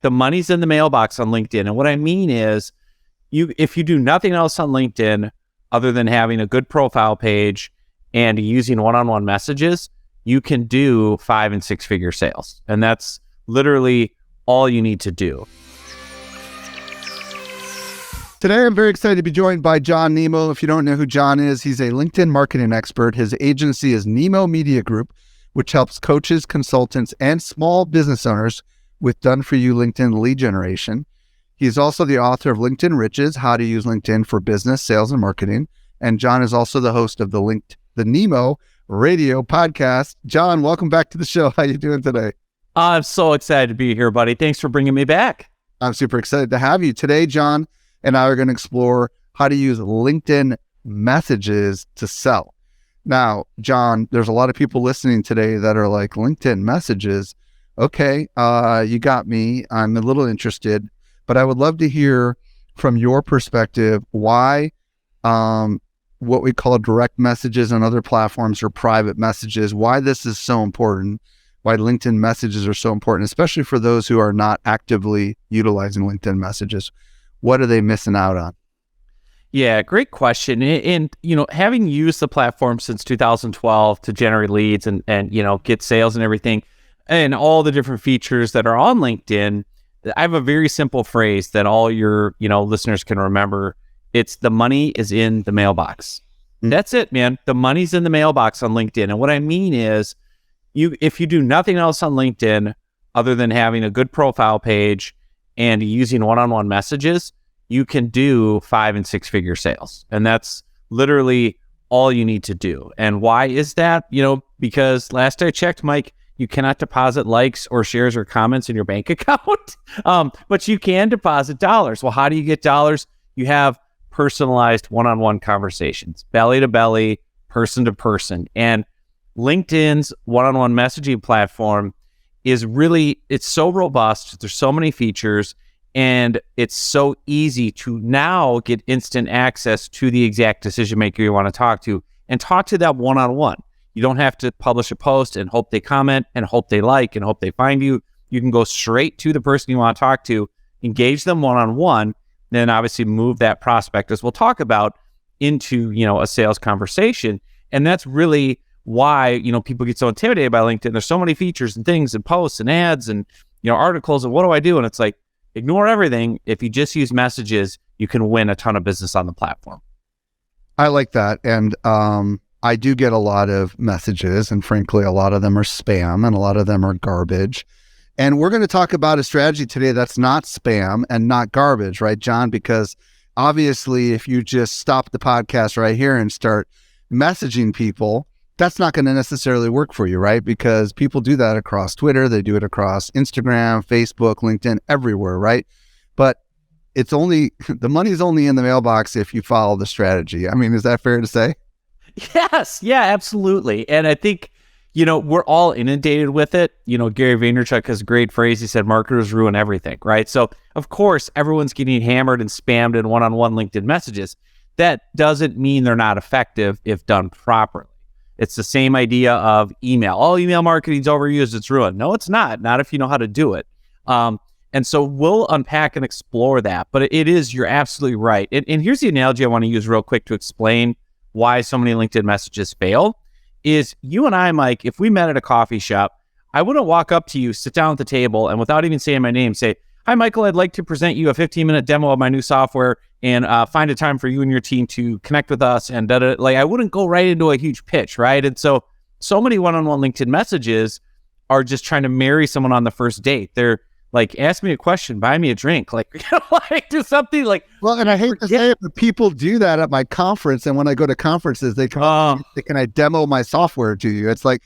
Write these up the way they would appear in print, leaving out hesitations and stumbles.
the money's in the mailbox on LinkedIn. And what I mean is, if you do nothing else on LinkedIn other than having a good profile page and using one-on-one messages, you can do 5 and 6 figure sales. And that's literally all you need to do. Today, I'm very excited to be joined by John Nemo. If you don't know who John is, he's a LinkedIn marketing expert. His agency is Nemo Media Group, which helps coaches, consultants, and small business owners with done-for-you LinkedIn lead generation. He is also the author of LinkedIn Riches, How to Use LinkedIn for Business, Sales, and Marketing. And John is also the host of the Nemo Radio podcast. John, welcome back to the show. How you doing today? I'm so excited to be here, buddy. Thanks for bringing me back. I'm super excited to have you. Today, John and I are going to explore how to use LinkedIn messages to sell. Now, John, there's a lot of people listening today that are like, LinkedIn messages. Okay, you got me. I'm a little interested, but I would love to hear from your perspective why what we call direct messages on other platforms or private messages, why this is so important, why LinkedIn messages are so important, especially for those who are not actively utilizing LinkedIn messages. What are they missing out on? Yeah, great question. And having used the platform since 2012 to generate leads and get sales and everything, and all the different features that are on LinkedIn, I have a very simple phrase that all your listeners can remember. It's the money is in the mailbox. That's it, man. The money's in the mailbox on LinkedIn. And what I mean is, if you do nothing else on LinkedIn other than having a good profile page and using one-on-one messages, you can do 5 and 6 figure sales. And that's literally all you need to do. And why is that? Because last I checked, Mike, you cannot deposit likes or shares or comments in your bank account, but you can deposit dollars. Well, how do you get dollars? You have personalized one-on-one conversations, belly to belly, person to person. And LinkedIn's one-on-one messaging platform is it's so robust. There's so many features, and it's so easy to now get instant access to the exact decision maker you want to talk to and talk to that one-on-one. You don't have to publish a post and hope they comment and hope they like and hope they find you. You can go straight to the person you want to talk to, engage them one-on-one, then obviously move that prospect, as we'll talk about, into, a sales conversation. And that's really why, people get so intimidated by LinkedIn. There's so many features and things and posts and ads and, articles, and what do I do? And it's like, ignore everything. If you just use messages, you can win a ton of business on the platform. I like that. And I do get a lot of messages, and frankly, a lot of them are spam and a lot of them are garbage. And we're going to talk about a strategy today that's not spam and not garbage, right, John? Because obviously, if you just stop the podcast right here and start messaging people, that's not going to necessarily work for you, right? Because people do that across Twitter, they do it across Instagram, Facebook, LinkedIn, everywhere, right? But the money's only in the mailbox if you follow the strategy. I mean, is that fair to say? Yes. Yeah, absolutely. And I think, we're all inundated with it. Gary Vaynerchuk has a great phrase. He said, marketers ruin everything, right? So of course, everyone's getting hammered and spammed in one-on-one LinkedIn messages. That doesn't mean they're not effective if done properly. It's the same idea of email. Oh, email marketing's overused, it's ruined. No, it's not if you know how to do it. And so we'll unpack and explore that. But you're absolutely right. And here's the analogy I want to use real quick to explain why so many LinkedIn messages fail. Is you and I, Mike, if we met at a coffee shop, I wouldn't walk up to you, sit down at the table, and without even saying my name, say, hi, Michael, I'd like to present you a 15-minute demo of my new software and find a time for you and your team to connect with us. And I wouldn't go right into a huge pitch, right? And so many one-on-one LinkedIn messages are just trying to marry someone on the first date. They're like, ask me a question, buy me a drink, do something like. Well, and I hate to say it, but people do that at my conference. And when I go to conferences, they come, can I demo my software to you? It's like,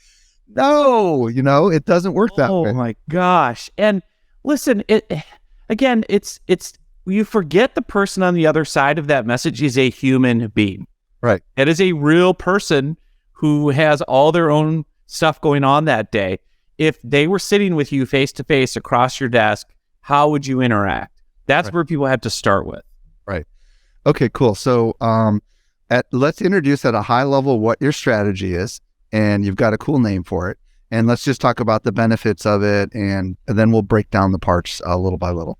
no, it doesn't work that way. Oh my gosh. And listen, it's you forget the person on the other side of that message is a human being. Right. It is a real person who has all their own stuff going on that day. If they were sitting with you face to face across your desk, how would you interact? That's right. Where people have to start with. Right. Okay, cool. So let's introduce at a high level what your strategy is, and you've got a cool name for it. and let's just talk about the benefits of it, and then we'll break down the parts little by little.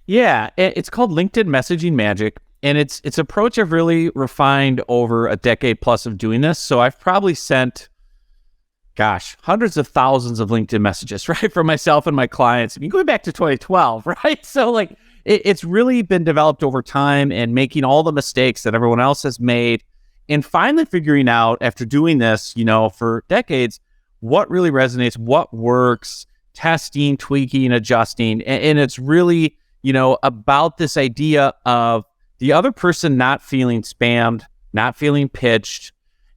Yeah, it's called LinkedIn Messaging Magic, and it's approach I've really refined over a decade plus of doing this. So I've probably sent, hundreds of thousands of LinkedIn messages, right, for myself and my clients. I mean, going back to 2012, right? So like, it's really been developed over time and making all the mistakes that everyone else has made, and finally figuring out after doing this, for decades, what really resonates, what works, testing, tweaking, adjusting, and it's really about this idea of the other person not feeling spammed, not feeling pitched,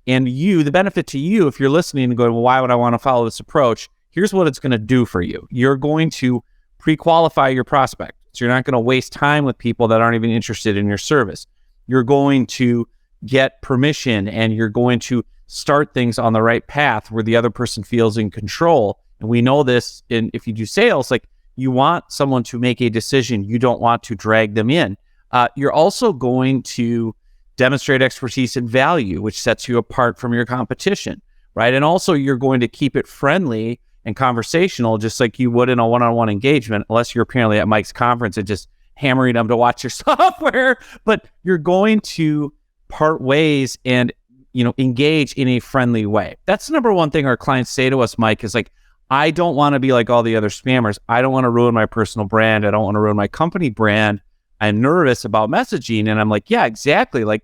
and the benefit to you, if you're listening and going, well, why would I want to follow this approach? Here's what it's going to do for you. You're going to pre-qualify your prospect. So you're not going to waste time with people that aren't even interested in your service. You're going to get permission, and you're going to start things on the right path where the other person feels in control. And we know this if you do sales, like, you want someone to make a decision. You don't want to drag them in. You're also going to demonstrate expertise and value, which sets you apart from your competition, right? And also you're going to keep it friendly and conversational, just like you would in a one-on-one engagement, unless you're apparently at Mike's conference and just hammering them to watch your software. But you're going to part ways and, engage in a friendly way. That's the number one thing our clients say to us, Mike, is like, I don't want to be like all the other spammers. I don't want to ruin my personal brand. I don't want to ruin my company brand. I'm nervous about messaging. And I'm like, yeah, exactly. Like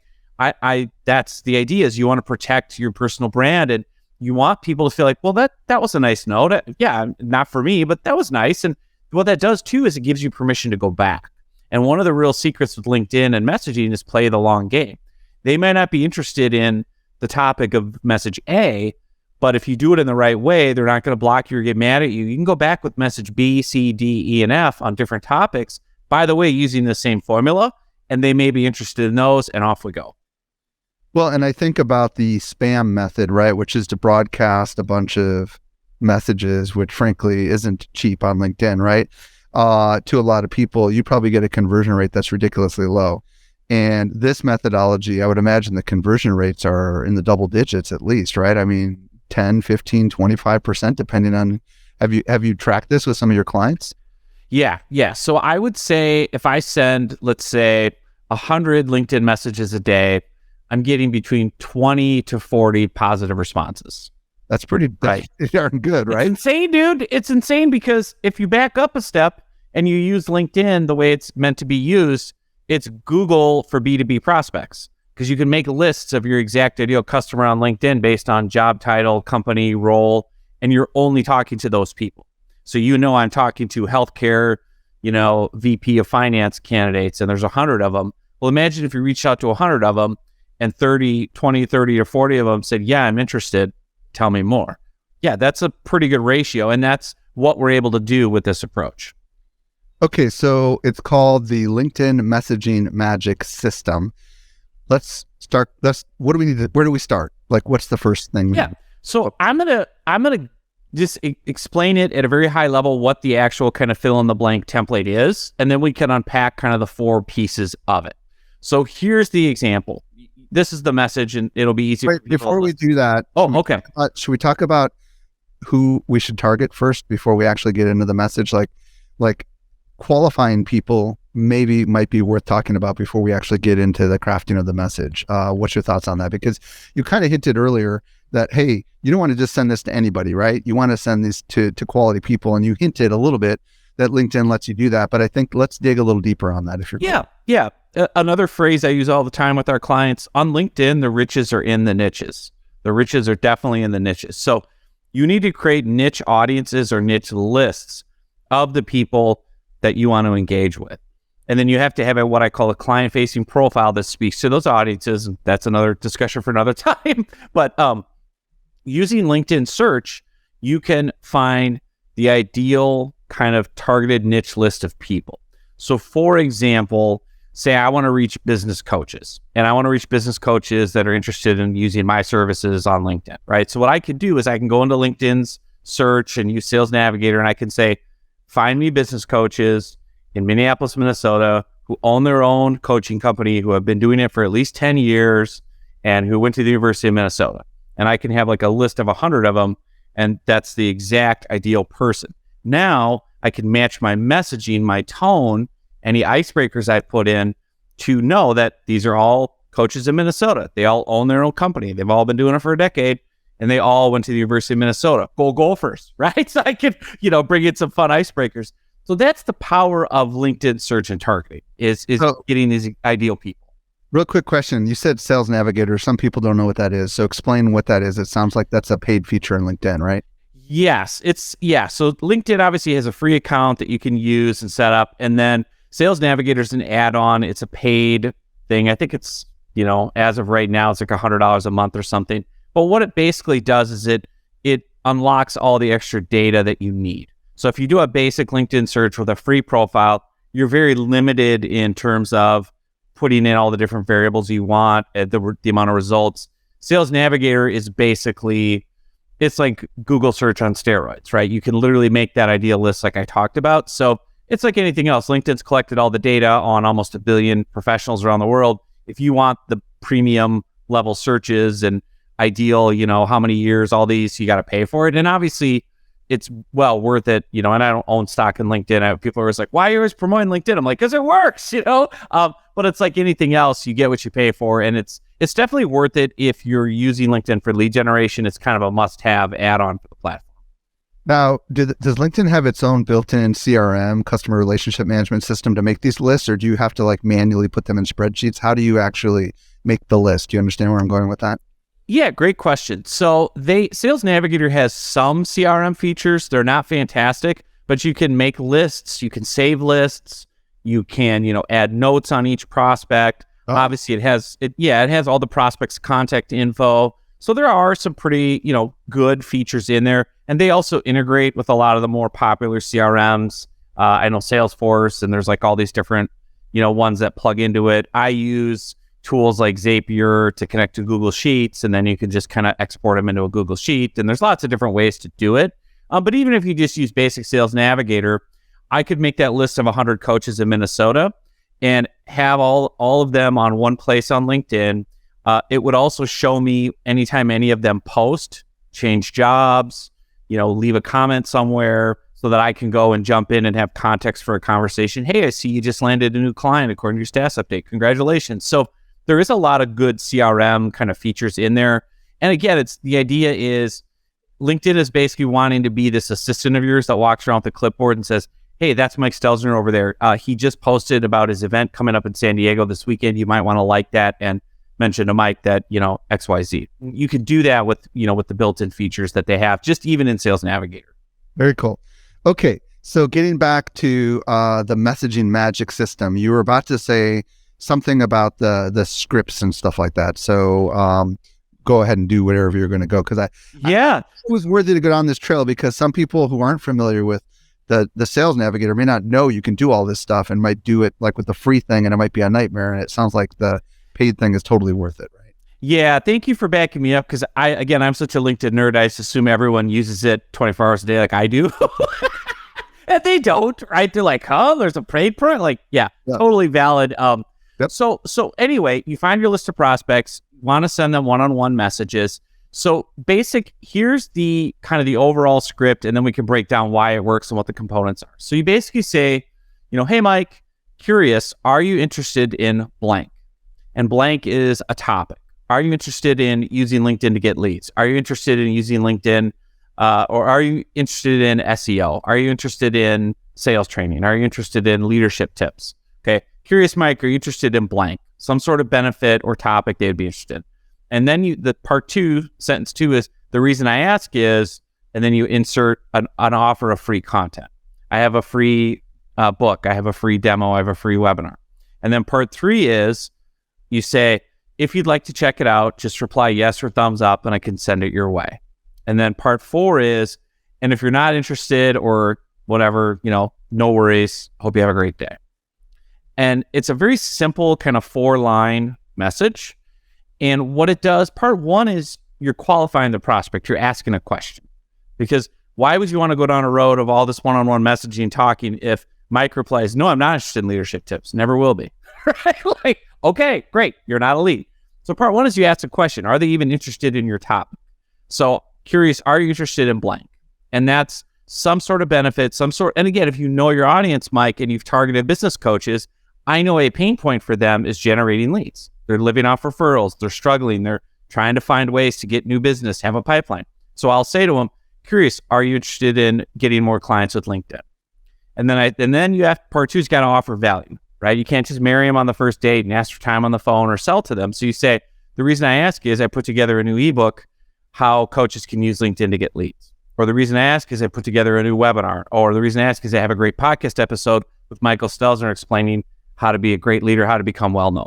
that's the idea, is you want to protect your personal brand, and you want people to feel like, well, that was a nice note. Yeah, not for me, but that was nice. And what that does too is it gives you permission to go back. And one of the real secrets with LinkedIn and messaging is play the long game. They might not be interested in the topic of message A, but if you do it in the right way, they're not going to block you or get mad at you. You can go back with message B, C, D, E, and F on different topics, by the way, using the same formula, and they may be interested in those, and off we go. Well, and I think about the spam method, right, which is to broadcast a bunch of messages, which frankly isn't cheap on LinkedIn, right? To a lot of people, you probably get a conversion rate that's ridiculously low. And this methodology, I would imagine the conversion rates are in the double digits at least, right? I mean, 10, 15, 25%, depending on, have you tracked this with some of your clients? Yeah. So I would say if I send, let's say, 100 LinkedIn messages a day, I'm getting between 20 to 40 positive responses. That's pretty darn good, right? It's insane, dude. It's insane, because if you back up a step and you use LinkedIn the way it's meant to be used, it's Google for B2B prospects, because you can make lists of your exact ideal customer on LinkedIn based on job title, company, role, and you're only talking to those people. So I'm talking to healthcare, VP of finance candidates, and there's 100 of them. Well, imagine if you reached out to 100 of them and 30 or 40 of them said, yeah, I'm interested. Tell me more. Yeah, that's a pretty good ratio, and that's what we're able to do with this approach. Okay, so it's called the LinkedIn Messaging Magic System. Let's start. What do we need to, where do we start? Like, what's the first thing? Yeah. So I'm gonna just explain it at a very high level, what the actual kind of fill in the blank template is, and then we can unpack kind of the 4 pieces of it. So here's the example. This is the message, and it'll be easy. Wait, before we do that. Oh, okay. Should we talk about who we should target first before we actually get into the message? Like qualifying people might be worth talking about before we actually get into the crafting of the message. What's your thoughts on that? Because you kind of hinted earlier that, hey, you don't want to just send this to anybody, right? You want to send this to quality people. And you hinted a little bit that LinkedIn lets you do that. But I think let's dig a little deeper on that if you're Yeah. Another phrase I use all the time with our clients, on LinkedIn, the riches are in the niches. The riches are definitely in the niches. So you need to create niche audiences or niche lists of the people that you want to engage with. And then you have to have what I call a client-facing profile that speaks to those audiences. That's another discussion for another time. But using LinkedIn search, you can find the ideal kind of targeted niche list of people. So for example, say I want to reach business coaches, and I want to reach business coaches that are interested in using my services on LinkedIn, right? So what I could do is I can go into LinkedIn's search and use Sales Navigator, and I can say, find me business coaches in Minneapolis, Minnesota, who own their own coaching company, who have been doing it for at least 10 years, and who went to the University of Minnesota. And I can have like a list of 100 of them, and that's the exact ideal person. Now I can match my messaging, my tone, any icebreakers I put in to know that these are all coaches in Minnesota. They all own their own company. They've all been doing it for a decade, and they all went to the University of Minnesota. Go Gophers, right? So I can, bring in some fun icebreakers. So that's the power of LinkedIn search and targeting is getting these ideal people. Real quick question. You said Sales Navigator. Some people don't know what that is. So explain what that is. It sounds like that's a paid feature in LinkedIn, right? Yes. So LinkedIn obviously has a free account that you can use and set up. And then Sales Navigator is an add-on. It's a paid thing. I think it's, as of right now, it's like $100 a month or something. But what it basically does is it unlocks all the extra data that you need. So if you do a basic LinkedIn search with a free profile, you're very limited in terms of putting in all the different variables you want, the amount of results. Sales Navigator is basically, it's like Google search on steroids, right? You can literally make that ideal list like I talked about. So it's like anything else. LinkedIn's collected all the data on almost 1 billion professionals around the world. If you want the premium level searches and ideal, how many years, all these, you got to pay for it. And obviously, it's well worth it, and I don't own stock in LinkedIn. People are always like, why are you always promoting LinkedIn? I'm like, because it works, but it's like anything else, you get what you pay for. And it's definitely worth it if you're using LinkedIn for lead generation. It's kind of a must-have add-on for the platform. Now, does LinkedIn have its own built-in CRM, customer relationship management system, to make these lists, or do you have to like manually put them in spreadsheets? How do you actually make the list? Do you understand where I'm going with that? Yeah, great question. So Sales Navigator has some CRM features. They're not fantastic, but you can make lists, you can save lists, you can, add notes on each prospect. Oh. Obviously it has all the prospects' contact info. So there are some pretty, good features in there. And they also integrate with a lot of the more popular CRMs. I know Salesforce, and there's like all these different, ones that plug into it. I use tools like Zapier to connect to Google Sheets, and then you can just kind of export them into a Google Sheet. And there's lots of different ways to do it. But even if you just use basic Sales Navigator, I could make that list of 100 coaches in Minnesota and have all of them on one place on LinkedIn. It would also show me anytime any of them post, change jobs, leave a comment somewhere, so that I can go and jump in and have context for a conversation. Hey, I see you just landed a new client according to your status update. Congratulations. So there is a lot of good CRM kind of features in there. And again, the idea is LinkedIn is basically wanting to be this assistant of yours that walks around with the clipboard and says, hey, that's Mike Stelzner over there. He just posted about his event coming up in San Diego this weekend. You might want to like that and mention to Mike that, XYZ. You can do that with the built-in features that they have, just even in Sales Navigator. Very cool. Okay. So getting back to the messaging magic system, you were about to say something about the scripts and stuff like that. So go ahead and do whatever you're going to go. I was worthy to go down this trail, because some people who aren't familiar with the Sales Navigator may not know you can do all this stuff and might do it like with the free thing, and it might be a nightmare. And it sounds like the paid thing is totally worth it, right? Yeah, thank you for backing me up, because I'm such a LinkedIn nerd. I just assume everyone uses it 24 hours a day like I do. And they don't, right? They're like, there's a paid pro? Like, yeah, totally valid. Yep. So anyway, you find your list of prospects, want to send them one-on-one messages. So here's the kind of the overall script, and then we can break down why it works and what the components are. So you basically say, hey, Mike, curious, are you interested in blank? And blank is a topic. Are you interested in using LinkedIn to get leads? Are you interested in using LinkedIn, or are you interested in SEO? Are you interested in sales training? Are you interested in leadership tips? Okay. Curious, Mike, are you interested in blank? Some sort of benefit or topic they'd be interested in. And then the part 2, sentence 2 is, the reason I ask is, and then you insert an offer of free content. I have a free book. I have a free demo. I have a free webinar. And then part 3 is, you say, if you'd like to check it out, just reply yes or thumbs up, and I can send it your way. And then part 4 is, and if you're not interested or whatever, no worries. Hope you have a great day. And it's a very simple kind of 4-line message. And what it does, part 1 is you're qualifying the prospect. You're asking a question. Because why would you want to go down a road of all this one-on-one messaging talking if Mike replies, no, I'm not interested in leadership tips. Never will be. Right? Like, okay, great. You're not a lead. So part 1 is you ask a question. Are they even interested in your topic? So curious, are you interested in blank? And that's some sort of benefit, and again, if you know your audience, Mike, and you've targeted business coaches, I know a pain point for them is generating leads. They're living off referrals. They're struggling. They're trying to find ways to get new business, have a pipeline. So I'll say to them, curious, are you interested in getting more clients with LinkedIn? And then you have part two is got to offer value, right? You can't just marry them on the first date and ask for time on the phone or sell to them. So you say, the reason I ask is I put together a new ebook, how coaches can use LinkedIn to get leads. Or the reason I ask is I put together a new webinar. Or the reason I ask is I have a great podcast episode with Michael Stelzner explaining how to be a great leader, how to become well-known.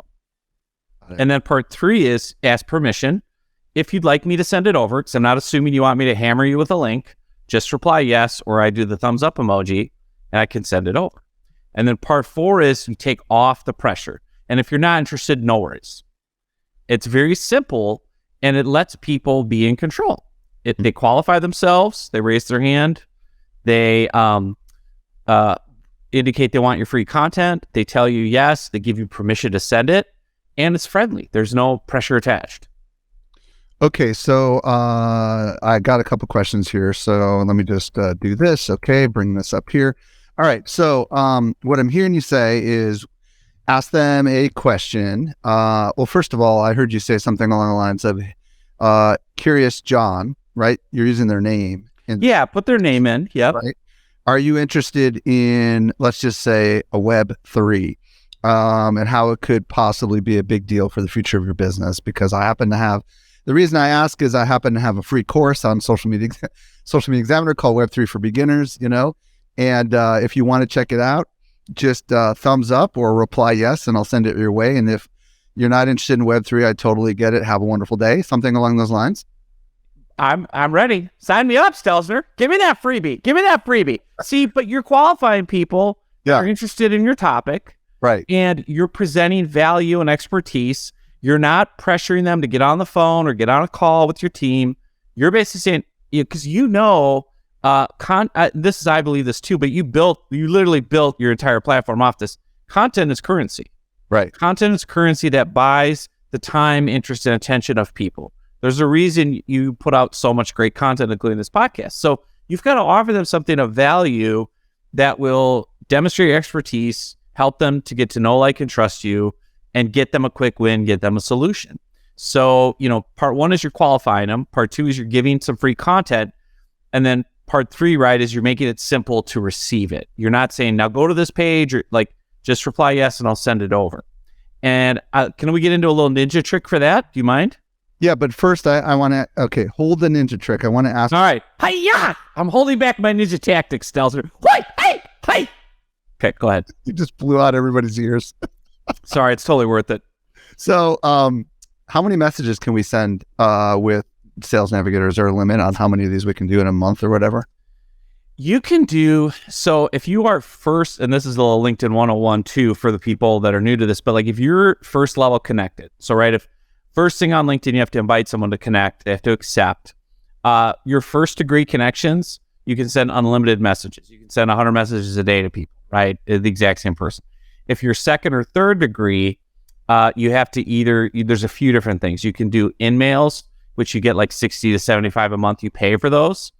And then part three is ask permission. If you'd like me to send it over, because I'm not assuming you want me to hammer you with a link, just reply yes, or I do the thumbs up emoji, and I can send it over. And then part four is you take off the pressure. And if you're not interested, no worries. It's very simple, and it lets people be in control. They qualify themselves, they raise their hand, they indicate they want your free content, they tell you yes, they give you permission to send it, and it's friendly. There's no pressure attached. Okay, so I got a couple questions here. So let me just do this. Okay, bring this up here. All right, so what I'm hearing you say is ask them a question. Well, first of all, I heard you say something along the lines of Curious John, right? You're using their name. Yeah, put their name in. Yep. Right. Are you interested in, let's just say, a Web3 and how it could possibly be a big deal for the future of your business? Because the reason I ask is I happen to have a free course on social media examiner called Web3 for Beginners, and if you want to check it out, just thumbs up or reply yes, and I'll send it your way. And if you're not interested in Web3, I totally get it. Have a wonderful day. Something along those lines. I'm ready. Sign me up, Stelzner. Give me that freebie. See, but you're qualifying people that are interested in your topic. Right. And you're presenting value and expertise. You're not pressuring them to get on the phone or get on a call with your team. You're basically saying, because I believe this too, but you literally built your entire platform off this. Content is currency. Right. Content is currency that buys the time, interest, and attention of people. There's a reason you put out so much great content, including this podcast. So you've got to offer them something of value that will demonstrate your expertise, help them to get to know, like, and trust you, and get them a quick win, get them a solution. So, part one is you're qualifying them. Part two is you're giving some free content. And then part three, right, is you're making it simple to receive it. You're not saying, now go to this page, or just reply yes, and I'll send it over. And can we get into a little ninja trick for that? Do you mind? Yeah, but first I want to, hold the ninja trick. I want to ask. All right. Hi-ya! I'm holding back my ninja tactics, Stelzner. Hey! Okay, go ahead. You just blew out everybody's ears. Sorry, it's totally worth it. So, how many messages can we send with Sales Navigator? Is there a limit on how many of these we can do in a month or whatever? You can do, so if you are first, and this is a little LinkedIn 101 too for the people that are new to this, but if you're first level connected, so right, if first thing on LinkedIn, you have to invite someone to connect, they have to accept. Your first degree connections, you can send unlimited messages. You can send 100 messages a day to people, right? The exact same person. If you're second or third degree, you have to there's a few different things. You can do in-mails, which you get like 60 to 75 a month. You pay for those.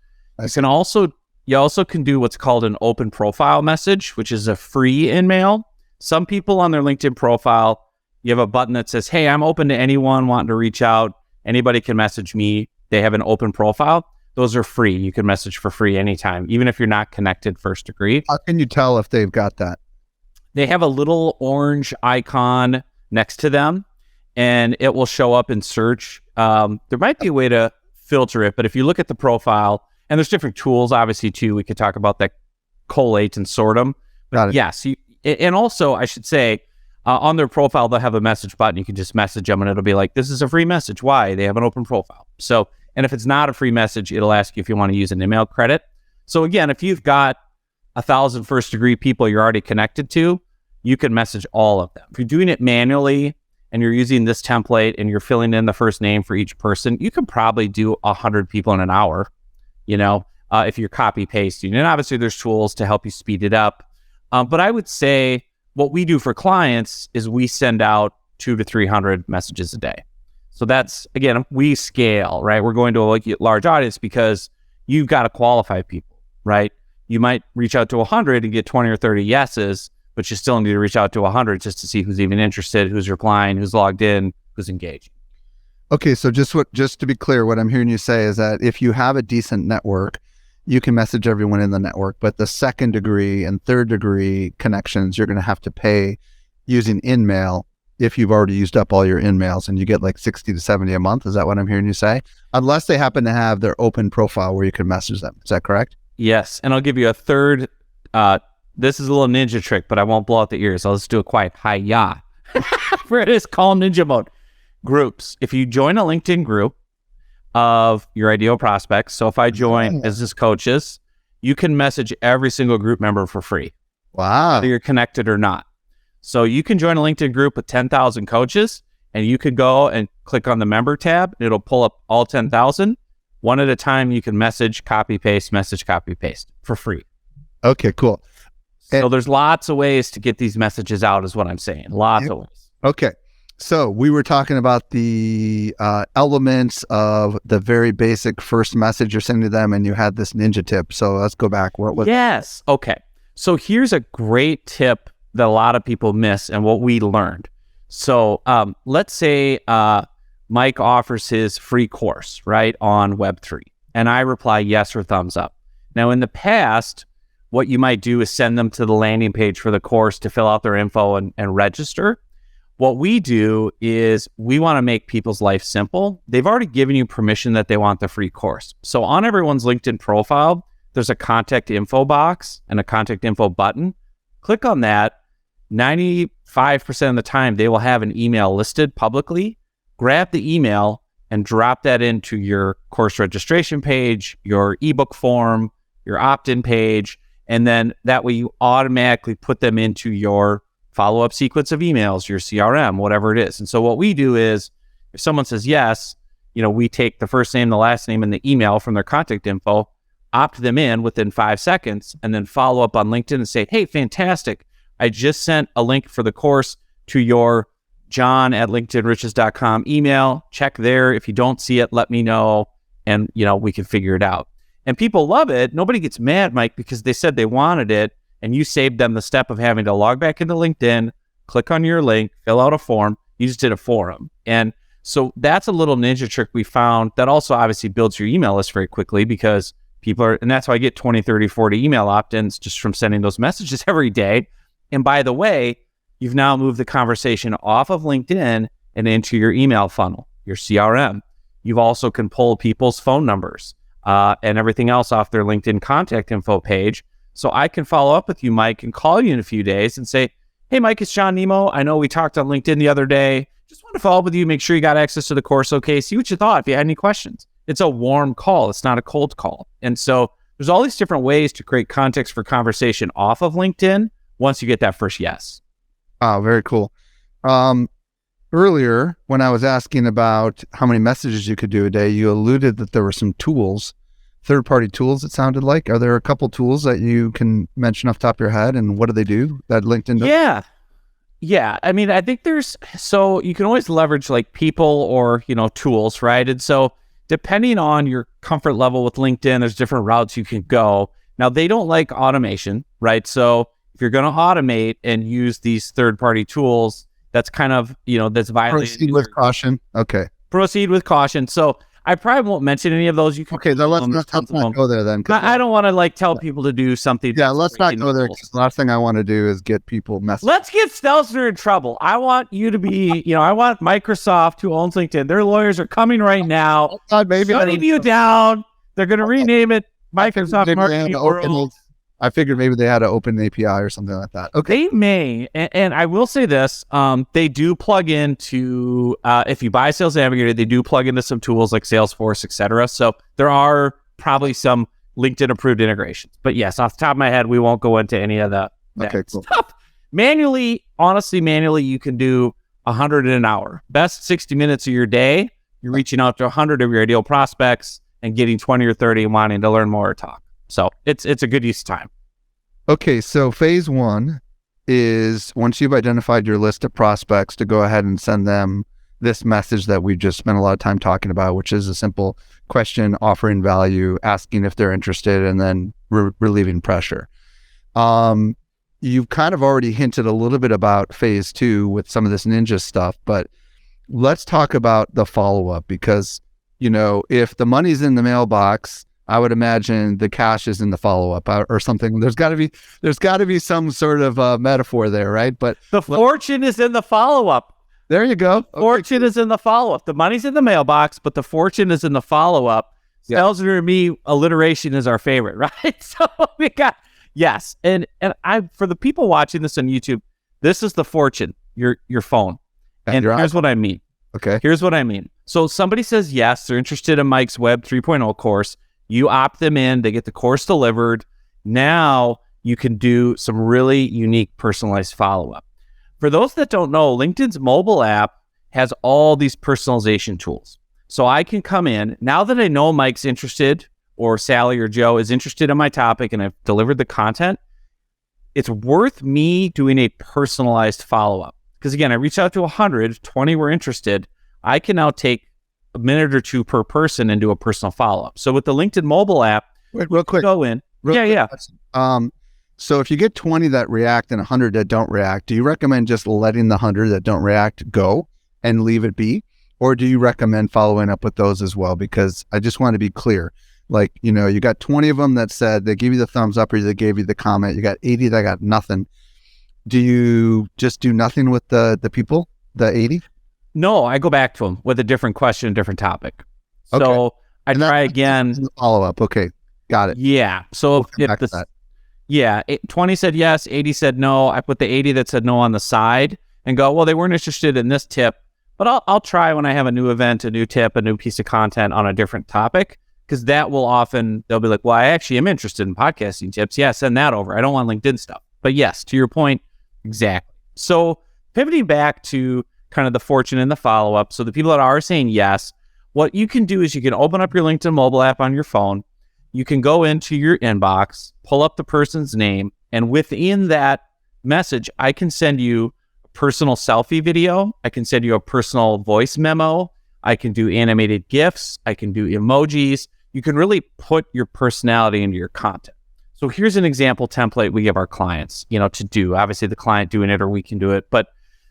You also can do what's called an open profile message, which is a free in-mail. Some people on their LinkedIn profile, you have a button that says, hey, I'm open to anyone wanting to reach out. Anybody can message me. They have an open profile. Those are free. You can message for free anytime, even if you're not connected first degree. How can you tell if they've got that? They have a little orange icon next to them, and it will show up in search. There might be a way to filter it, but if you look at the profile, and there's different tools, obviously, too. We could talk about that, collate and sort them. But yes, and also, I should say, on their profile, they'll have a message button. You can just message them, and it'll be like, this is a free message. Why? They have an open profile. So, and if it's not a free message, it'll ask you if you want to use an email credit. So again, if you've got 1,000 first degree people you're already connected to, you can message all of them. If you're doing it manually and you're using this template and you're filling in the first name for each person, you can probably do 100 people in an hour, if you're copy pasting. And obviously there's tools to help you speed it up. But I would say what we do for clients is we send out 200 to 300 messages a day. So that's, again, we scale, right? We're going to a large audience because you've got to qualify people, right? You might reach out to 100 and get 20 or 30 yeses, but you still need to reach out to 100 just to see who's even interested, who's replying, who's logged in, who's engaged. Okay, so just to be clear, what I'm hearing you say is that if you have a decent network, you can message everyone in the network, but the second degree and third degree connections, you're going to have to pay using InMail if you've already used up all your InMails, and you get like 60 to 70 a month. Is that what I'm hearing you say? Unless they happen to have their open profile where you can message them. Is that correct? Yes, and I'll give you a third. This is a little ninja trick, but I won't blow out the ears. I'll just do a quiet hi-ya. Where it is calm ninja mode. Groups. If you join a LinkedIn group of your ideal prospects, so if I join business coaches, you can message every single group member for free. Wow. Whether you're connected or not. So you can join a LinkedIn group with 10,000 coaches, and you could go and click on the member tab. And it'll pull up all 10,000. One at a time, you can message, copy, paste for free. Okay, cool. So there's lots of ways to get these messages out is what I'm saying. Lots of ways. Okay. So we were talking about the elements of the very basic first message you're sending to them, and you had this ninja tip. So let's go back. What was Yes. Okay. So here's a great tip that a lot of people miss and what we learned. So let's say Mike offers his free course, right, on Web3, and I reply yes or thumbs up. Now, in the past, what you might do is send them to the landing page for the course to fill out their info and register. What we do is we want to make people's life simple. They've already given you permission that they want the free course. So on everyone's LinkedIn profile, there's a contact info box and a contact info button. Click on that. 95% of the time, they will have an email listed publicly. Grab the email and drop that into your course registration page, your ebook form, your opt-in page, and then that way you automatically put them into your follow-up sequence of emails, your CRM, whatever it is. And so what we do is if someone says yes, we take the first name, the last name, and the email from their contact info, opt them in within 5 seconds, and then follow up on LinkedIn and say, hey, fantastic. I just sent a link for the course to your john@linkedinriches.com email. Check there. If you don't see it, let me know, and we can figure it out. And people love it. Nobody gets mad, Mike, because they said they wanted it, and you saved them the step of having to log back into LinkedIn, click on your link, fill out a form. You just did a forum. And so that's a little ninja trick we found that also obviously builds your email list very quickly because people are, and that's why I get 20, 30, 40 email opt-ins just from sending those messages every day. And by the way, you've now moved the conversation off of LinkedIn and into your email funnel, your CRM. You've also can pull people's phone numbers and everything else off their LinkedIn contact info page. So I can follow up with you, Mike, and call you in a few days and say, hey, Mike, it's John Nemo. I know we talked on LinkedIn the other day. Just want to follow up with you, make sure you got access to the course. Okay, see what you thought, if you had any questions. It's a warm call. It's not a cold call. And so there's all these different ways to create context for conversation off of LinkedIn once you get that first yes. Oh, very cool. Earlier, when I was asking about how many messages you could do a day, you alluded that there were some tools, third-party tools, it sounded like. Are there a couple tools that you can mention off the top of your head, and what do they do that LinkedIn does? Yeah. I mean, I think so you can always leverage like people or, tools, right? And so depending on your comfort level with LinkedIn, there's different routes you can go. Now, they don't like automation, right? So if you're going to automate and use these third-party tools, that's kind of, that's violating. Proceed with caution. Okay. Proceed with caution. So I probably won't mention any of those. You can let's not go there then. I don't want to tell people to do something. Yeah, let's not go there because the last thing I want to do is get people messed. Let's get Stelzner in trouble. I want you to be, I want Microsoft, who owns LinkedIn, their lawyers are coming right now. Maybe shutting you down. They're going to rename it Microsoft Marketing World. I figured maybe they had an open API or something like that. Okay. They may, and I will say this, they do plug into, if you buy Sales Navigator, they do plug into some tools like Salesforce, etc. So there are probably some LinkedIn approved integrations. But yes, off the top of my head, we won't go into any of that cool. stuff. Manually, you can do 100 in an hour. Best 60 minutes of your day, you're reaching out to 100 of your ideal prospects and getting 20 or 30 and wanting to learn more or talk. So it's a good use of time. Okay, so phase one is once you've identified your list of prospects to go ahead and send them this message that we just spent a lot of time talking about, which is a simple question, offering value, asking if they're interested, and then relieving pressure. You've kind of already hinted a little bit about phase 2 with some of this ninja stuff, but let's talk about the follow-up, because, if the money's in the mailbox, I would imagine the cash is in the follow-up or something. There's got to be some sort of metaphor there, right? But the fortune is in the follow-up. There you go. Fortune is in the follow-up. The money's in the mailbox, but the fortune is in the follow-up. Yeah. Stelzner and me, alliteration is our favorite, right? So we got, yes. And for the people watching this on YouTube, this is the fortune, your phone. And here's what I mean. Okay. Here's what I mean. So somebody says yes, they're interested in Mike's Web 3.0 course. You opt them in, they get the course delivered. Now you can do some really unique personalized follow-up. For those that don't know, LinkedIn's mobile app has all these personalization tools. So I can come in, now that I know Mike's interested, or Sally or Joe is interested in my topic and I've delivered the content, it's worth me doing a personalized follow-up. Because again, I reached out to 100, 20 were interested. I can now take a minute or two per person and do a personal follow-up. So with the LinkedIn mobile app, wait, real quick, go in. So if you get 20 that react and 100 that don't react, do you recommend just letting the 100 that don't react go and leave it be? Or do you recommend following up with those as well? Because I just want to be clear. Like, you got 20 of them that said they gave you the thumbs up or they gave you the comment. You got 80 that got nothing. Do you just do nothing with the people, the 80? No, I go back to them with a different question, different topic. So Okay. I try again. Follow up. Okay. Got it. Yeah. So if this, 20 said yes, 80 said no. I put the 80 that said no on the side and go, well, they weren't interested in this tip, but I'll try when I have a new event, a new tip, a new piece of content on a different topic, because that will often, they'll be like, well, I actually am interested in podcasting tips. Yeah, send that over. I don't want LinkedIn stuff. But yes, to your point, exactly. So pivoting back to kind of the fortune and the follow-up. So the people that are saying yes, what you can do is you can open up your LinkedIn mobile app on your phone. You can go into your inbox, pull up the person's name, and within that message, I can send you a personal selfie video. I can send you a personal voice memo. I can do animated GIFs. I can do emojis. You can really put your personality into your content. So here's an example template we give our clients, to do. Obviously, the client doing it or we can do it. But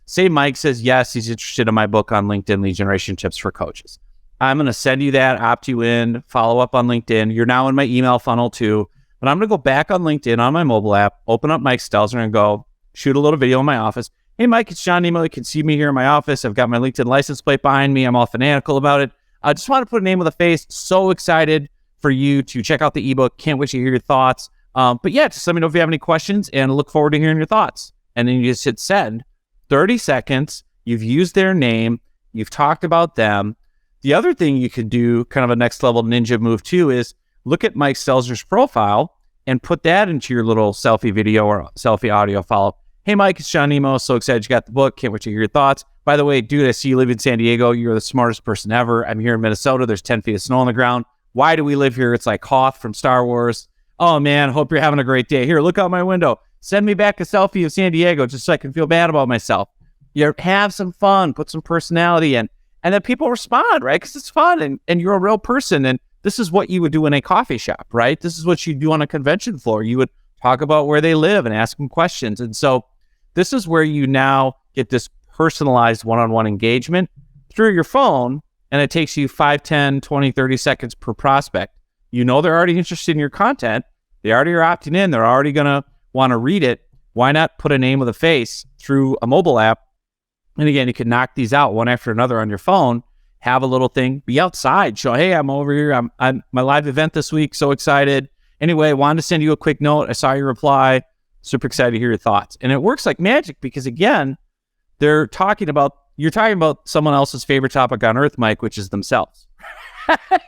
say Mike says, yes, he's interested in my book on LinkedIn lead generation tips for coaches. I'm going to send you that, opt you in, follow up on LinkedIn. You're now in my email funnel too. But I'm going to go back on LinkedIn on my mobile app, open up Mike Stelzner and go shoot a little video in my office. Hey, Mike, it's John Nemo. You can see me here in my office. I've got my LinkedIn license plate behind me. I'm all fanatical about it. I just want to put a name with a face. So excited for you to check out the ebook. Can't wait to hear your thoughts. But yeah, just let me know if you have any questions and look forward to hearing your thoughts. And then you just hit send. 30 seconds. You've used their name. You've talked about them. The other thing you could do, kind of a next level ninja move too, is look at Mike Stelzner's profile and put that into your little selfie video or selfie audio follow-up. Hey, Mike, it's John Nemo. So excited you got the book. Can't wait to hear your thoughts. By the way, dude, I see you live in San Diego. You're the smartest person ever. I'm here in Minnesota. There's 10 feet of snow on the ground. Why do we live here? It's like Hoth from Star Wars. Oh, man, hope you're having a great day. Here, look out my window. Send me back a selfie of San Diego just so I can feel bad about myself. Have some fun. Put some personality in. And then people respond, right? Because it's fun and you're a real person. And this is what you would do in a coffee shop, right? This is what you do on a convention floor. You would talk about where they live and ask them questions. And so this is where you now get this personalized one-on-one engagement through your phone. And it takes you 5, 10, 20, 30 seconds per prospect. They're already interested in your content. They already are opting in. They're already going to want to read it. Why not put a name with a face through a mobile app? And again, you can knock these out one after another on your phone, have a little thing, be outside, show, hey, I'm over here. I'm my live event this week. So excited. Anyway, wanted to send you a quick note. I saw your reply. Super excited to hear your thoughts. And it works like magic because again, you're talking about someone else's favorite topic on earth, Mike, which is themselves.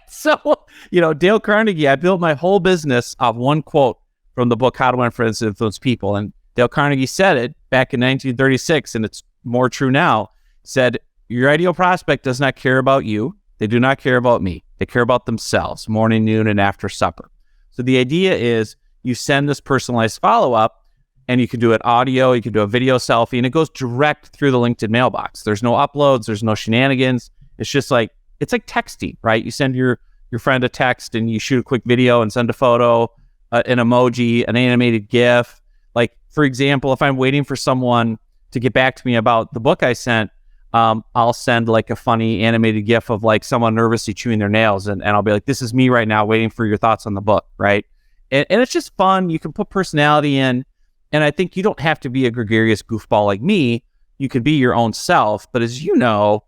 So, Dale Carnegie, I built my whole business off one quote from the book, How to Influence and Influence People. And Dale Carnegie said it back in 1936, and it's more true now, said, your ideal prospect does not care about you. They do not care about me. They care about themselves, morning, noon, and after supper. So the idea is you send this personalized follow-up, and you can do it audio, you can do a video selfie, and it goes direct through the LinkedIn mailbox. There's no uploads, there's no shenanigans. It's just like, it's like texting, right? You send your friend a text and you shoot a quick video and send a photo, an emoji, an animated GIF. Like, for example, if I'm waiting for someone to get back to me about the book I sent, I'll send like a funny animated GIF of like someone nervously chewing their nails. And I'll be like, this is me right now waiting for your thoughts on the book, right? And it's just fun. You can put personality in. And I think you don't have to be a gregarious goofball like me. You could be your own self. But as you know,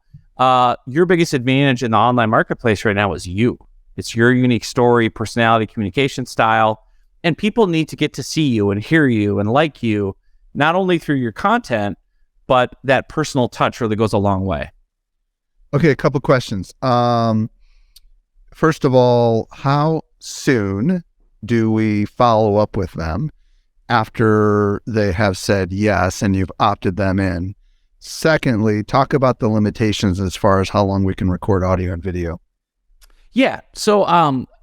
your biggest advantage in the online marketplace right now is you. It's your unique story, personality, communication style. And people need to get to see you and hear you and like you, not only through your content, but that personal touch really goes a long way. Okay, a couple questions. First of all, how soon do we follow up with them after they have said yes and you've opted them in? Secondly, talk about the limitations as far as how long we can record audio and video. Yeah. So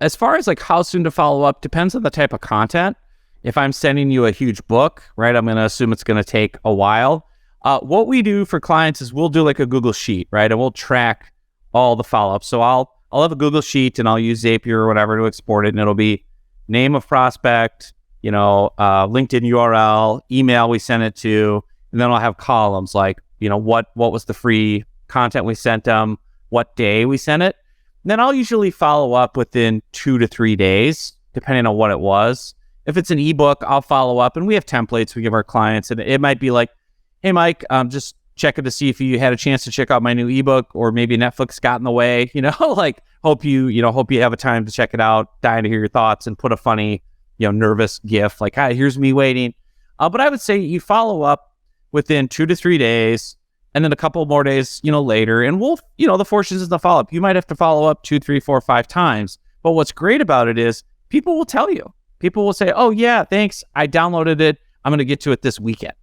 as far as like how soon to follow up, depends on the type of content. If I'm sending you a huge book, right, I'm going to assume it's going to take a while. What we do for clients is we'll do like a Google Sheet, right? And we'll track all the follow-ups. So I'll have a Google Sheet and I'll use Zapier or whatever to export it. And it'll be name of prospect, LinkedIn URL, email we sent it to, and then I'll have columns like, what was the free content we sent them, what day we sent it. And then I'll usually follow up within 2 to 3 days, depending on what it was. If it's an ebook, I'll follow up, and we have templates we give our clients, and it might be like, hey, Mike, just checking to see if you had a chance to check out my new ebook, or maybe Netflix got in the way, like hope you have a time to check it out, dying to hear your thoughts, and put a funny, nervous GIF like, hi, here's me waiting. But I would say you follow up within 2 to 3 days, and then a couple more days, later, and we'll, the fortunes is the follow-up. You might have to follow up 2, 3, 4, 5 times. But what's great about it is people will tell you. People will say, oh yeah, thanks, I downloaded it. I'm going to get to it this weekend.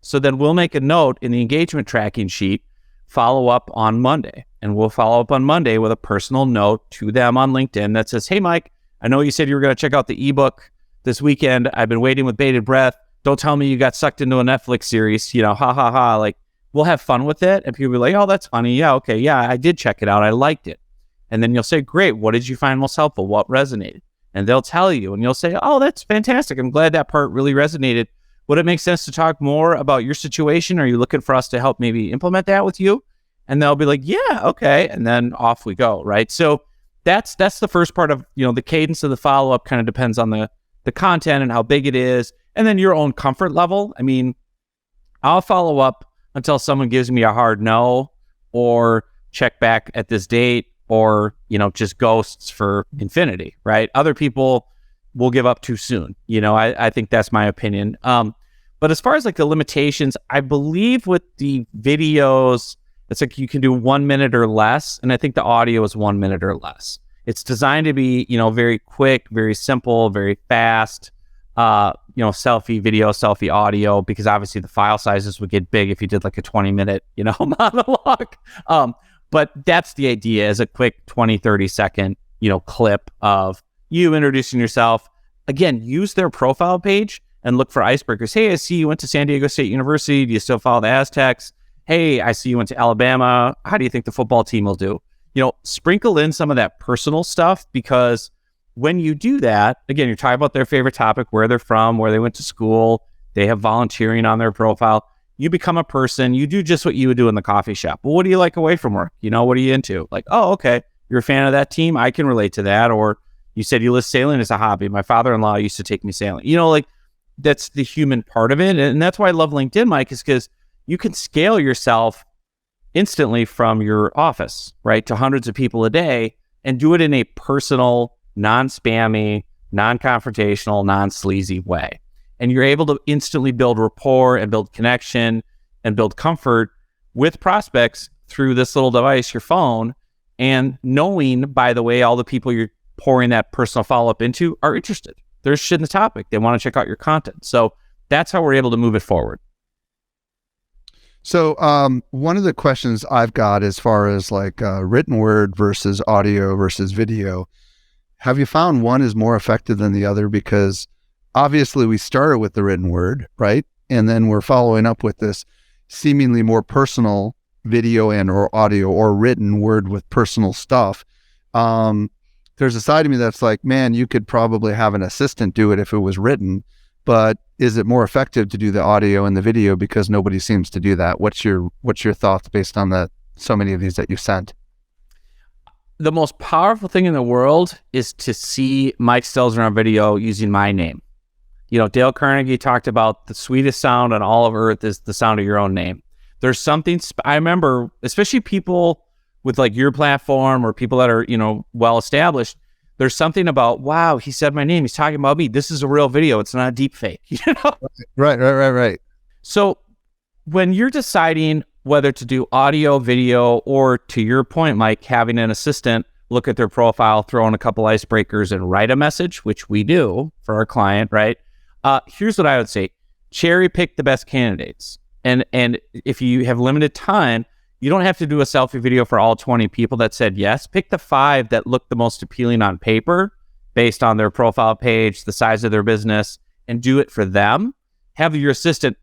So then we'll make a note in the engagement tracking sheet, follow up on Monday. And we'll follow up on Monday with a personal note to them on LinkedIn that says, hey, Mike, I know you said you were going to check out the ebook this weekend. I've been waiting with bated breath. Don't tell me you got sucked into a Netflix series, ha ha ha. Like, we'll have fun with it. And people will be like, oh, that's funny. Yeah, okay. Yeah, I did check it out. I liked it. And then you'll say, great. What did you find most helpful? What resonated? And they'll tell you, and you'll say, oh, that's fantastic. I'm glad that part really resonated. Would it make sense to talk more about your situation? Are you looking for us to help maybe implement that with you? And they'll be like, yeah, okay. And then off we go, right? So that's the first part of, the cadence of the follow-up kind of depends on the content and how big it is, and then your own comfort level. I mean, I'll follow up until someone gives me a hard no, or check back at this date, or, just ghosts for infinity, right? Other people will give up too soon. I think that's my opinion. But as far as like the limitations, I believe with the videos, it's like you can do 1 minute or less. And I think the audio is 1 minute or less. It's designed to be, very quick, very simple, very fast, selfie video, selfie audio, because obviously the file sizes would get big if you did like a 20-minute, monologue. But that's the idea, is a quick 20, 30 second, clip of you introducing yourself. Again, use their profile page and look for icebreakers. Hey, I see you went to San Diego State University. Do you still follow the Aztecs? Hey, I see you went to Alabama. How do you think the football team will do? Sprinkle in some of that personal stuff, because when you do that, again, you're talking about their favorite topic, where they're from, where they went to school. They have volunteering on their profile. You become a person. You do just what you would do in the coffee shop. Well, what do you like away from work? What are you into? Like, oh, okay, you're a fan of that team. I can relate to that. Or you said you list sailing as a hobby. My father-in-law used to take me sailing. Like, that's the human part of it. And that's why I love LinkedIn, Mike, is because you can scale yourself instantly from your office, right, to hundreds of people a day, and do it in a personal, non-spammy, non-confrontational, non-sleazy way. And you're able to instantly build rapport and build connection and build comfort with prospects through this little device, your phone, and knowing, by the way, all the people you're pouring that personal follow-up into are interested. They're interested in the topic. They want to check out your content. So that's how we're able to move it forward. So one of the questions I've got, as far as like written word versus audio versus video, have you found one is more effective than the other? Because obviously we started with the written word, right? And then we're following up with this seemingly more personal video and or audio or written word with personal stuff. There's a side of me that's like, man, you could probably have an assistant do it if it was written, but is it more effective to do the audio and the video because nobody seems to do that? What's your thoughts based on that? So many of these that you sent. The most powerful thing in the world is to see Mike Stelzner on video using my name. Dale Carnegie talked about the sweetest sound on all of earth is the sound of your own name. There's something, I remember, especially people with like your platform or people that are, well established, there's something about, wow, he said my name. He's talking about me. This is a real video. It's not a deep fake. Right. So when you're deciding whether to do audio, video, or to your point, Mike, having an assistant look at their profile, throw in a couple icebreakers and write a message, which we do for our client, right? Here's what I would say. Cherry pick the best candidates. And if you have limited time, you don't have to do a selfie video for all 20 people that said yes. Pick the 5 that look the most appealing on paper based on their profile page, the size of their business, and do it for them. Have your assistant,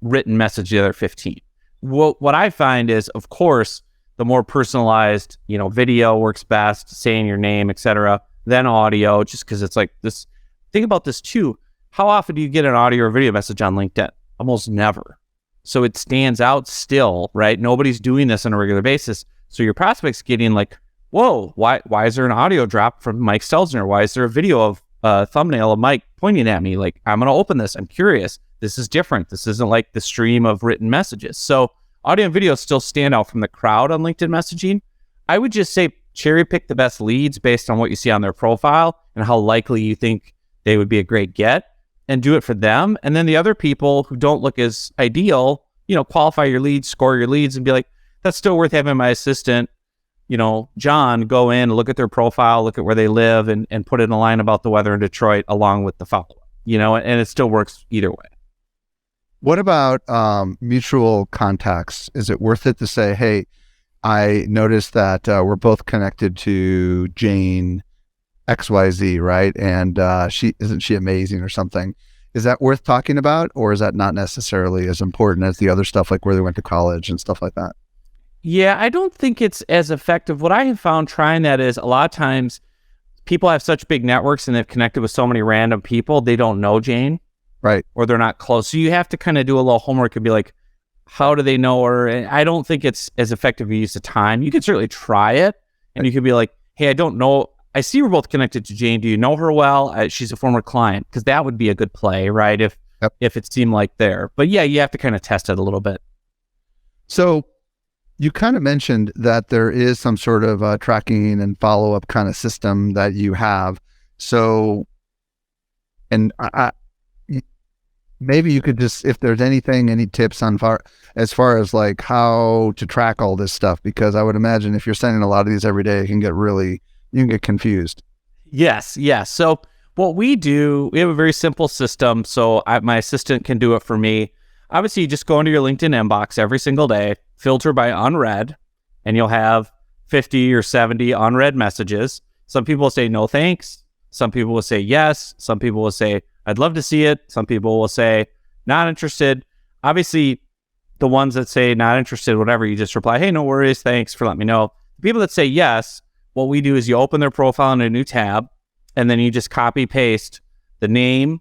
written message the other 15. What I find is, of course, the more personalized, video works best, saying your name, etc., then audio, just because it's like this. Think about this too. How often do you get an audio or video message on LinkedIn? Almost never. So it stands out still, right? Nobody's doing this on a regular basis. So your prospect's getting like, whoa, why is there an audio drop from Mike Stelzner? Why is there a video of a thumbnail of Mike pointing at me? Like, I'm going to open this. I'm curious. This is different. This isn't like the stream of written messages. So audio and video still stand out from the crowd on LinkedIn messaging. I would just say cherry pick the best leads based on what you see on their profile and how likely you think they would be a great get, and do it for them. And then the other people who don't look as ideal, qualify your leads, score your leads, and be like, that's still worth having my assistant, John, go in, look at their profile, look at where they live, and put in a line about the weather in Detroit along with the follow-up, and it still works either way. What about mutual contacts? Is it worth it to say, hey, I noticed that we're both connected to Jane XYZ, right? And isn't she amazing or something? Is that worth talking about, or is that not necessarily as important as the other stuff, like where they went to college and stuff like that? Yeah, I don't think it's as effective. What I have found trying that is a lot of times people have such big networks and they've connected with so many random people, they don't know Jane. Right. Or they're not close. So you have to kind of do a little homework and be like, how do they know her? And I don't think it's as effective use of time. You can certainly try it. And you could be like, hey, I don't know. I see we're both connected to Jane. Do you know her well? She's a former client. Because that would be a good play, right? If it seemed like there. But yeah, you have to kind of test it a little bit. So you kind of mentioned that there is some sort of tracking and follow-up kind of system that you have. So, and maybe you could just, if there's any tips on as far as like how to track all this stuff, because I would imagine if you're sending a lot of these every day, you can get confused. Yes. So what we do, we have a very simple system. So my assistant can do it for me. Obviously, you just go into your LinkedIn inbox every single day, filter by unread, and you'll have 50 or 70 unread messages. Some people will say no thanks. Some people will say yes. Some people will say, I'd love to see it. Some people will say, not interested. Obviously, the ones that say not interested, whatever, you just reply, hey, no worries. Thanks for letting me know. The people that say yes, what we do is you open their profile in a new tab, and then you just copy paste the name,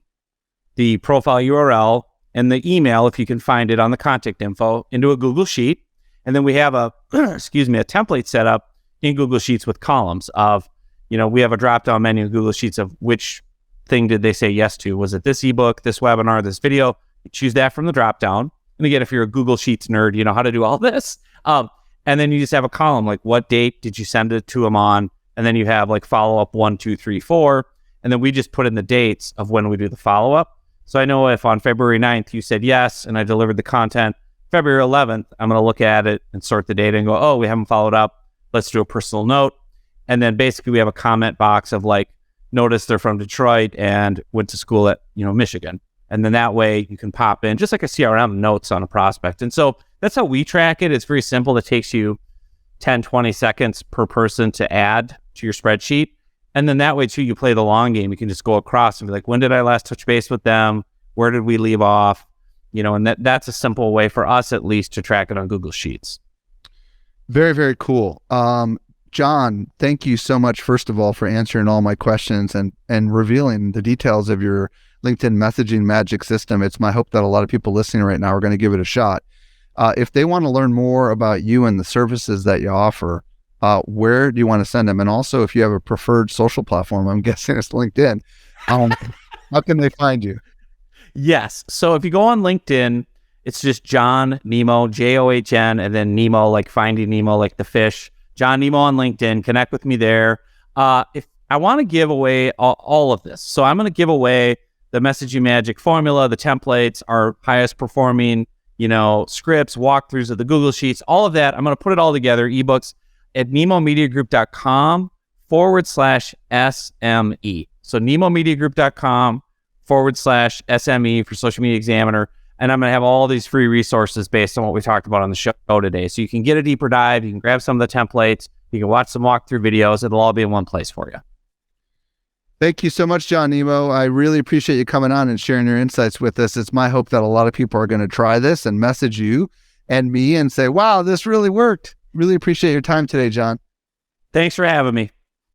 the profile URL, and the email, if you can find it on the contact info, into a Google Sheet. And then we have a template set up in Google Sheets with columns of, we have a drop-down menu in Google Sheets of which thing did they say yes to? Was it this ebook, this webinar, this video? You choose that from the drop-down. And again, if you're a Google Sheets nerd, you know how to do all this. And then you just have a column, like what date did you send it to them on? And then you have like follow-up 1, 2, 3, 4. And then we just put in the dates of when we do the follow-up. So I know if on February 9th you said yes and I delivered the content, February 11th, I'm going to look at it and sort the data and go, oh, we haven't followed up. Let's do a personal note. And then basically we have a comment box of like, notice they're from Detroit and went to school at, Michigan. And then that way you can pop in just like a CRM notes on a prospect. And so that's how we track it. It's very simple. It takes you 10, 20 seconds per person to add to your spreadsheet. And then that way too, you play the long game. You can just go across and be like, when did I last touch base with them? Where did we leave off? And that's a simple way for us at least to track it on Google Sheets. Very, very cool. John, thank you so much, first of all, for answering all my questions and revealing the details of your LinkedIn messaging magic system. It's my hope that a lot of people listening right now are going to give it a shot. If they want to learn more about you and the services that you offer, where do you want to send them? And also, if you have a preferred social platform, I'm guessing it's LinkedIn, how can they find you? Yes. So if you go on LinkedIn, it's just John Nemo, John, and then Nemo, like Finding Nemo, like the fish. John Nemo on LinkedIn. Connect with me there. If I want to give away all of this, so I'm going to give away the messaging magic formula, the templates, our highest performing, scripts, walkthroughs of the Google Sheets, all of that. I'm going to put it all together, ebooks at nemomediagroup.com/SME. So nemomediagroup.com/SME for Social Media Examiner. And I'm going to have all these free resources based on what we talked about on the show today. So you can get a deeper dive. You can grab some of the templates. You can watch some walkthrough videos. It'll all be in one place for you. Thank you so much, John Nemo. I really appreciate you coming on and sharing your insights with us. It's my hope that a lot of people are going to try this and message you and me and say, wow, this really worked. Really appreciate your time today, John. Thanks for having me.